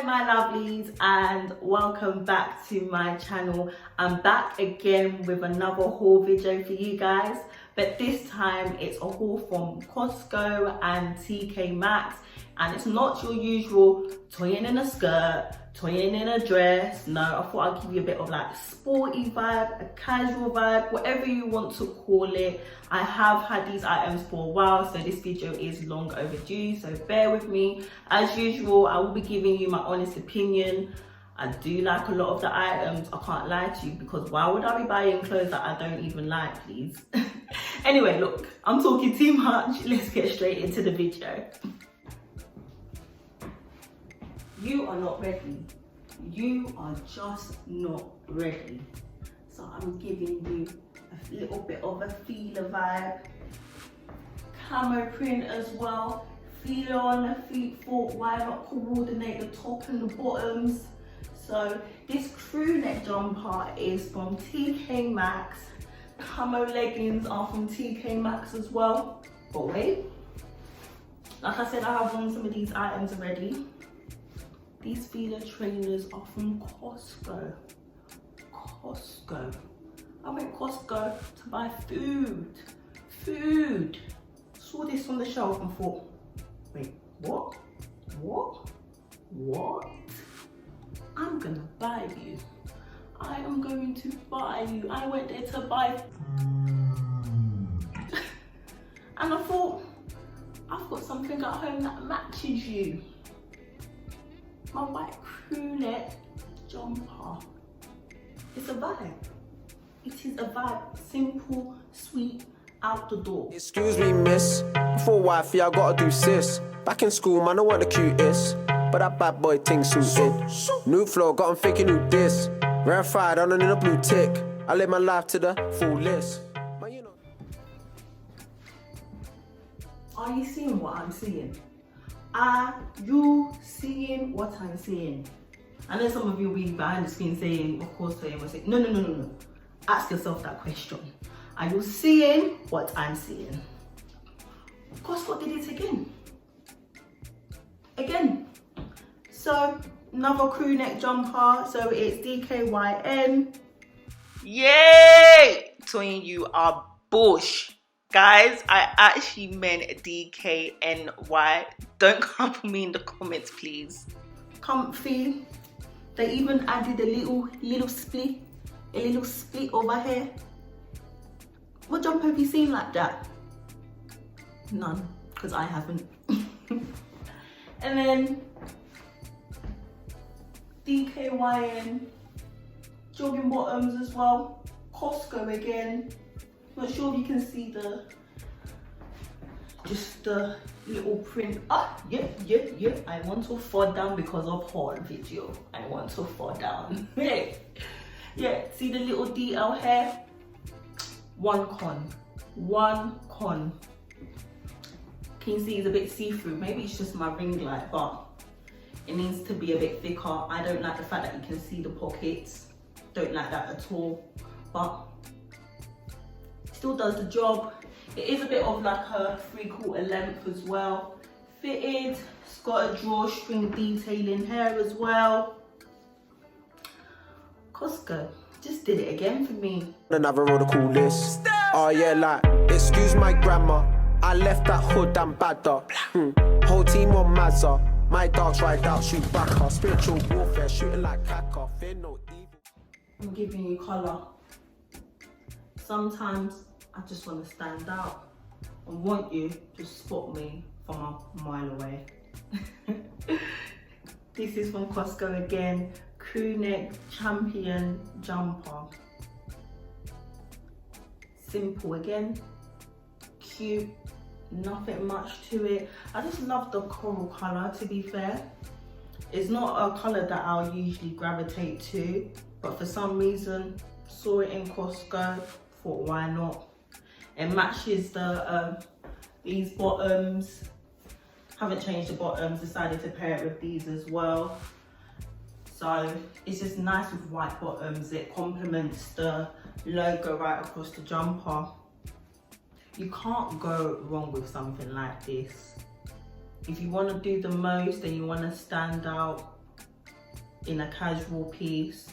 my lovelies, and welcome back to my channel. I'm back again with another haul video for you guys, but this time it's a haul from Costco and TK.Maxx, and it's not your usual Toyin in a skirt, Toyin in a dress. No, I thought I'd give you a bit of like sporty vibe, a casual vibe, whatever you want to call it. I have had these items for a while, so this video is long overdue, so bear with me. As usual, I will be giving you my honest opinion. I do like a lot of the items, I can't lie to you, because why would I be buying clothes that I don't even like, please? Anyway, look, I'm talking too much. Let's get straight into the video. You are not ready. You are just not ready. So I'm giving you a little bit of a Fila vibe. Camo print as well. Fila on the feet, thought why not coordinate the top and the bottoms. So this Crewneck jumper is from TK.Maxx. Camo leggings are from TK.Maxx as well. But wait, like I said, I have worn some of these items already. These Fila trainers are from Costco. Costco. I went Costco to buy food. Saw this on the shelf and thought, wait, what? I'm gonna buy you. I am going to buy you. I went there to buy and I thought, I've got something at home that matches you. My white Crewneck jumper. It's a vibe. It is a vibe. Simple, sweet, out the door. Excuse me, miss. For wifey, I gotta do sis. Back in school, man, I want the cutest. But that bad boy thing suited. New flow, got him thinking new this. Verified, on and in a blue tick. I live my life to the fullest. But you know. Are you seeing what I'm seeing? Are you seeing what I'm seeing? I know some of you will be behind the screen saying, of course, Toyin was saying, no. Ask yourself that question. Are you seeing what I'm seeing? Costco did it again. So another Crewneck jumper. So it's DKNY. Yay! Toyin, you are bush. Guys, I actually meant DKNY. Don't come for me in the comments, please. Comfy. They even added a little split over here. What jumper have you seen like that? None, because I haven't. And then DKNY jogging bottoms as well. Costco again. Not sure if you can see just the little print. Yeah. I want to fall down because of haul video. I want to fall down. Yeah, see the little detail here? One con. Can you see it's a bit see-through? Maybe it's just my ring light, but it needs to be a bit thicker. I don't like the fact that you can see the pockets. Don't like that at all, but still does the job. It is a bit of like a 3/4 length as well. Fitted, it's got a drawstring detailing here as well. Costco just did it again for me. Another road to call this. Oh yeah, like, excuse my grammar. I left that hood and badder. Whole team on Mazza. My dogs ride out, shoot back. Spiritual warfare, shooting like Kaka. Fear no evil. I'm giving you colour. Sometimes I just want to stand out. I want you to spot me from a mile away. This is from Costco again. Crewneck champion jumper. Simple again. Cute. Nothing much to it. I just love the coral colour, to be fair. It's not a colour that I'll usually gravitate to, but for some reason saw it in Costco, thought why not. It matches the these bottoms. Haven't changed the bottoms, decided to pair it with these as well. So it's just nice with white bottoms. It complements the logo right across the jumper. You can't go wrong with something like this. If you want to do the most and you want to stand out, in a casual piece.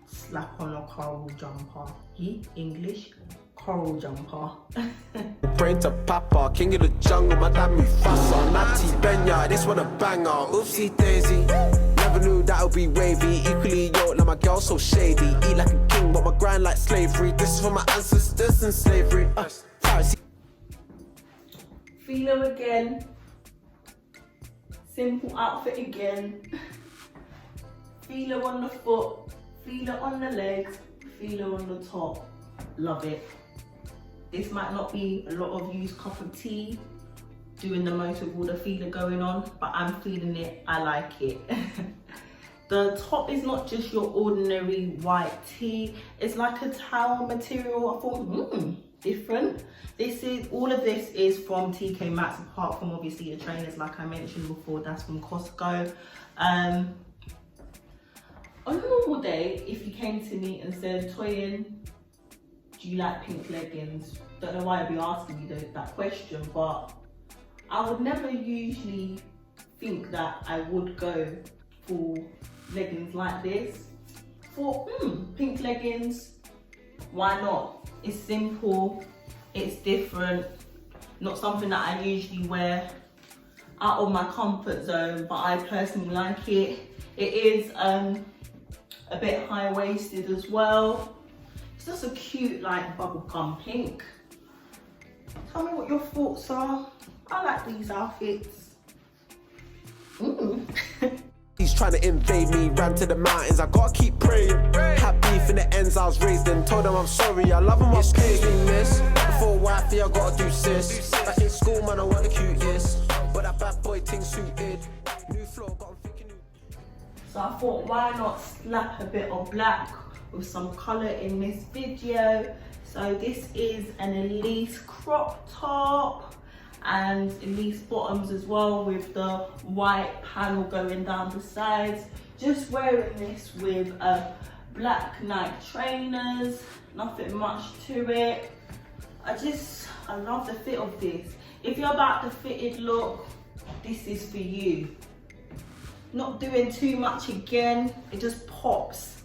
Slap on a coral jumper. English, coral jumper. Brain to Papa, king of the jungle, my dad Mufasa. Natty Benya, this one a banger. Oopsie daisy, never knew that would be wavy. Equally yoked, like my girl so shady. Eat like a king, but my grind like slavery. This is for my ancestors in slavery. Fila again. Simple outfit again. Fila on the foot, Fila on the legs, Fila on the top. Love it. This might not be a lot of you's cup of tea, doing the most with all the Fila going on, but I'm feeling it, I like it. The top is not just your ordinary white tee, it's like a towel material. I thought, different. All of this is from TKMAXX, apart from obviously the trainers like I mentioned before, that's from Costco. On a normal day, if you came to me and said, Toyin, do you like pink leggings? Don't know why I'd be asking you that question, but I would never usually think that I would go for leggings like this. For pink leggings, why not? It's simple, it's different, not something that I usually wear, out of my comfort zone, but I personally like it. It is a bit high-waisted as well. It's just a cute like bubblegum pink. Tell me what your thoughts are. I like these outfits. He's trying to invade me, ran to the mountains, I gotta keep praying. Had beef in the ends I was raised in, told him I'm sorry, I love him, excuse me miss. Before wifey I gotta do sis. Back in school man I want the cutest, but that bad boy thing suited. New floor got him thinking new. So I thought, why not slap a bit of black with some colour in this video. So this is an Ellesse crop top and Ellesse bottoms as well, with the white panel going down the sides. Just wearing this with black Nike trainers, nothing much to it. I love the fit of this. If you're about the fitted look, this is for you. Not doing too much again, it just pops.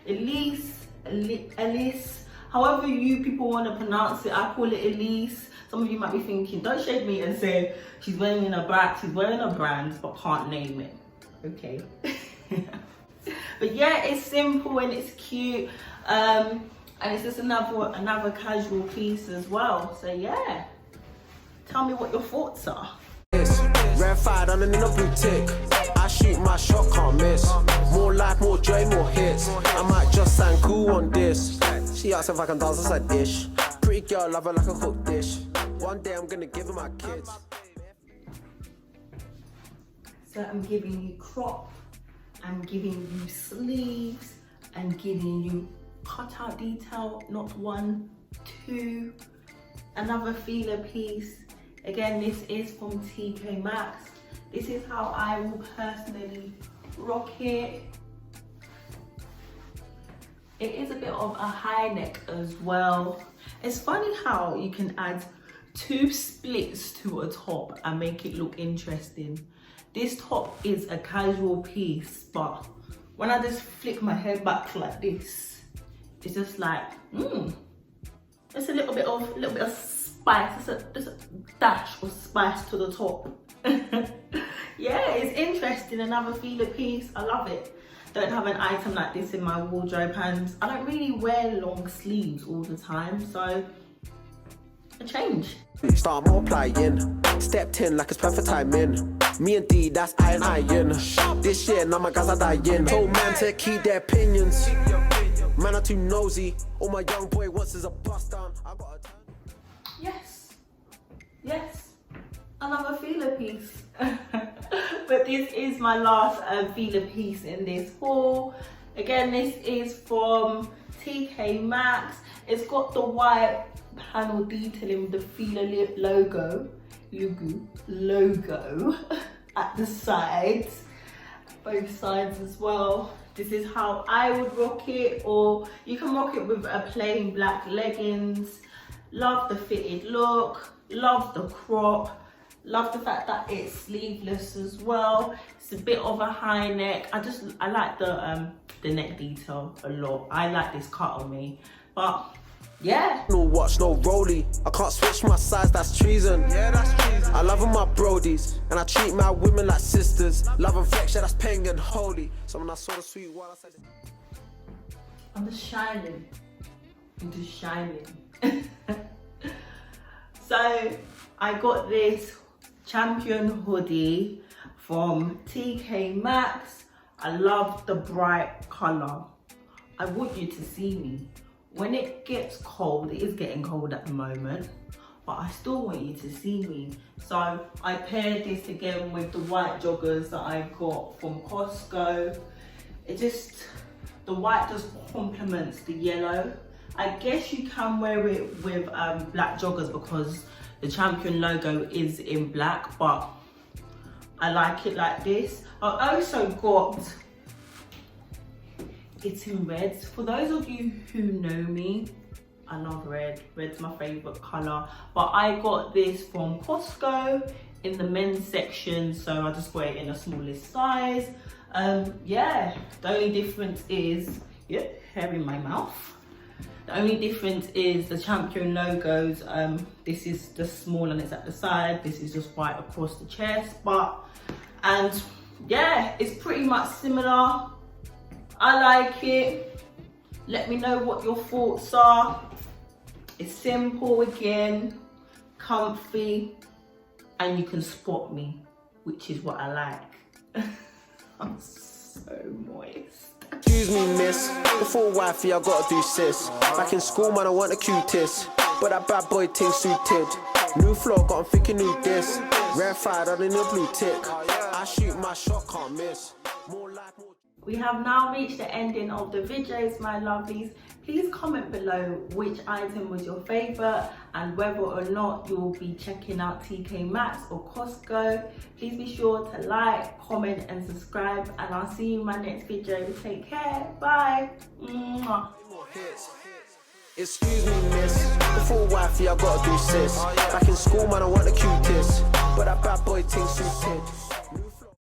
Ellesse, however you people want to pronounce it, I call it Ellesse. Some of you might be thinking, don't shade me and say she's wearing a brand but can't name it. Okay. But yeah, it's simple and it's cute, and it's just another casual piece as well. So yeah, tell me what your thoughts are. Rarefied on in a blue tick. I shoot my shot, can't miss. More life, more joy, more hits. I might just sound cool on this. She asked if I can dance as a dish. Pretty girl, love her like a cooked dish. One day I'm gonna give her my kids. So I'm giving you crop, I'm giving you sleeves, I'm giving you cutout detail, not one, two. Another Fila piece. Again, this is from TKMAXX. This is how I will personally rock it. It is a bit of a high neck as well. It's funny how you can add two splits to a top and make it look interesting. This top is a casual piece, but when I just flick my hair back like this, it's just like, it's a little bit of spice. There's a dash of spice to the top. Yeah, it's interesting. Another Fila piece. I love it. Don't have an item like this in my wardrobe, and I don't really wear long sleeves all the time, so a change. Start multiplying, stepped in like it's perfect timing. Me and D, that's I and iron. This year, now my guys are dying. Told man to keep their opinions. Man are too nosy. All my young boy wants is a bust down. I got a Yes, another Fila piece. But this is my last Fila piece in this haul. Again, this is from TK.Maxx. It's got the white panel detailing with the Fila logo at the sides, both sides as well. This is how I would rock it, or you can rock it with a plain black leggings. Love the fitted look, love the crop, Love the fact that it's sleeveless as well. It's a bit of a high neck. I like the neck detail a lot. I like this cut on me, but yeah. No watch, no rollie. I can't switch my size, that's treason. Yeah, that's treason. I love my brodies, and I treat my women like sisters. Love and flex, yeah, that's paying and holy. So when I saw the sweet one, I said, I'm just shining. I'm just shining. So I got this Champion hoodie from TKMAXX. I love the bright color. I want you to see me. When it gets cold, it is getting cold at the moment, but I still want you to see me. So I paired this again with the white joggers that I got from Costco. The white just complements the yellow. I guess you can wear it with black joggers because the Champion logo is in black, but I like it like this. I also got it in reds. For those of you who know me, I love red. Red's my favorite color, but I got this from Costco in the men's section, so I just wear it in a smallest size. Yeah, the only difference is, hair in my mouth. The only difference is the Champion logos. This is just small and it's at the side. This is just white across the chest, and yeah, it's pretty much similar. I like it. Let me know what your thoughts are. It's simple again, comfy, and you can spot me, which is what I like. I'm so moist. excuse me, miss. Before wifey, I gotta do sis. Back in school, man, I want a cutis. But that bad boy thing suited. New flow, got him thinking new this. Rarefied on in the blue tick. I shoot my shot, can't miss. More life, more. We have now reached the ending of the videos, my lovelies. Please comment below which item was your favorite and whether or not you will be checking out TKMAXX or Costco. Please be sure to like, comment and subscribe, and I'll see you in my next video. Take care, bye. Mwah. Excuse me, miss. Before wifey, I gotta do sis. Back in school, man, I want a cutis. But that bad boy thing suited.